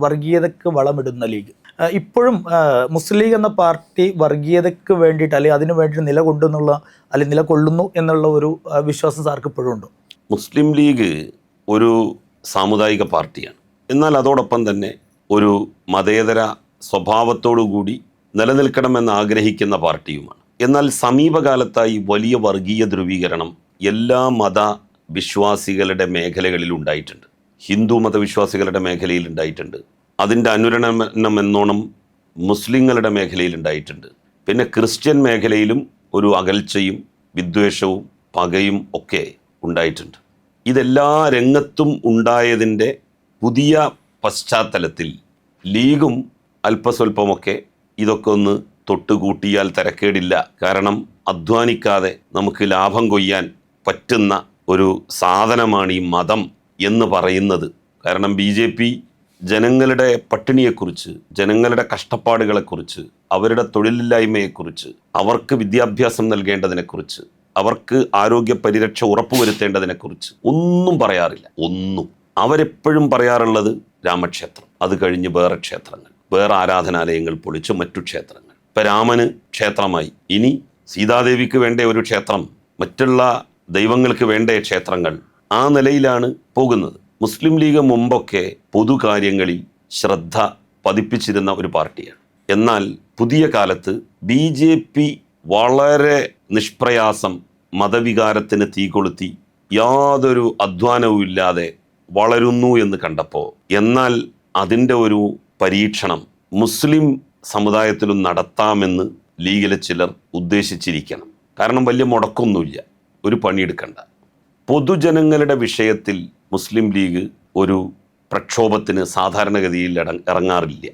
വർഗീയതയ്ക്ക് വളമിടുന്ന league. ഇപ്പോഴും മുസ്ലിം league എന്ന party വർഗീയതയ്ക്ക് വേണ്ടിയിട്ട് അല്ലെങ്കിൽ അതിനു വേണ്ടി നിലകൊള്ളുന്നു എന്നുള്ള ഒരു വിശ്വാസം സാർക്ക് ഇപ്പോഴും ഉണ്ടോ? മുസ്ലിം ലീഗ് ഒരു സാമുദായിക പാർട്ടിയാണ്. എന്നാൽ അതോടൊപ്പം തന്നെ ഒരു മതേതര സ്വഭാവത്തോടുകൂടി നിലനിൽക്കണമെന്ന് ആഗ്രഹിക്കുന്ന പാർട്ടിയുമാണ്. എന്നാൽ സമീപകാലത്തായി വലിയ വർഗീയ ധ്രുവീകരണം എല്ലാ മത വിശ്വാസികളുടെ മേഖലകളിൽ ഉണ്ടായിട്ടുണ്ട്. ഹിന്ദു മതവിശ്വാസികളുടെ മേഖലയിൽ ഉണ്ടായിട്ടുണ്ട്. അതിൻ്റെ അനുരണനം എന്നോണം മുസ്ലിങ്ങളുടെ മേഖലയിൽ ഉണ്ടായിട്ടുണ്ട്. പിന്നെ ക്രിസ്ത്യൻ മേഖലയിലും ഒരു അകൽച്ചയും വിദ്വേഷവും പകയും ഒക്കെ ഉണ്ടായിട്ടുണ്ട്. ഇതെല്ലാ രംഗത്തും ഉണ്ടായതിൻ്റെ പുതിയ പശ്ചാത്തലത്തിൽ ലീഗും അല്പസ്വല്പമൊക്കെ ഇതൊക്കെ ഒന്ന് തൊട്ടുകൂട്ടിയാൽ തരക്കേടില്ല. കാരണം അധ്വാനിക്കാതെ നമുക്ക് ലാഭം കൊയ്യാൻ പറ്റുന്ന ഒരു സാധനമാണ് ഈ മതം എന്ന് പറയുന്നത്. കാരണം BJP ജനങ്ങളുടെ പട്ടിണിയെക്കുറിച്ച്, ജനങ്ങളുടെ കഷ്ടപ്പാടുകളെക്കുറിച്ച്, അവരുടെ തൊഴിലില്ലായ്മയെക്കുറിച്ച്, അവർക്ക് വിദ്യാഭ്യാസം നൽകേണ്ടതിനെക്കുറിച്ച്, അവർക്ക് ആരോഗ്യ പരിരക്ഷ ഉറപ്പുവരുത്തേണ്ടതിനെക്കുറിച്ച് ഒന്നും പറയാറില്ല. ഒന്നും. അവരെപ്പോഴും പറയാറുള്ളത് രാമക്ഷേത്രം, അത് കഴിഞ്ഞ് വേറെ ക്ഷേത്രങ്ങൾ, വേറെ ആരാധനാലയങ്ങൾ പൊളിച്ച് മറ്റു ക്ഷേത്രങ്ങൾ. ഇപ്പം രാമന് ക്ഷേത്രമായി, ഇനി സീതാദേവിക്ക് വേണ്ട ഒരു ക്ഷേത്രം, മറ്റുള്ള ദൈവങ്ങൾക്ക് വേണ്ട ക്ഷേത്രങ്ങൾ. ആ നിലയിലാണ് പോകുന്നത്. മുസ്ലിം ലീഗ് മുമ്പൊക്കെ പൊതുകാര്യങ്ങളിൽ ശ്രദ്ധ പതിപ്പിച്ചിരുന്ന ഒരു പാർട്ടിയാണ്. എന്നാൽ പുതിയ കാലത്ത് BJP വളരെ നിഷ്പ്രയാസം മതവികാരത്തിന് തീ കൊളുത്തി യാതൊരു അധ്വാനവും ഇല്ലാതെ വളരുന്നു എന്ന് കണ്ടപ്പോൾ, എന്നാൽ അതിൻ്റെ ഒരു പരീക്ഷണം മുസ്ലിം സമുദായത്തിലും നടത്താമെന്ന് ലീഗിലെ ചിലർ ഉദ്ദേശിച്ചിരിക്കണം. കാരണം വലിയ മുടക്കൊന്നുമില്ല, ഒരു പണിയെടുക്കണ്ട. പൊതുജനങ്ങളുടെ വിഷയത്തിൽ മുസ്ലിം ലീഗ് ഒരു പ്രക്ഷോഭത്തിന് സാധാരണഗതിയിൽ ഇറങ്ങാറില്ല.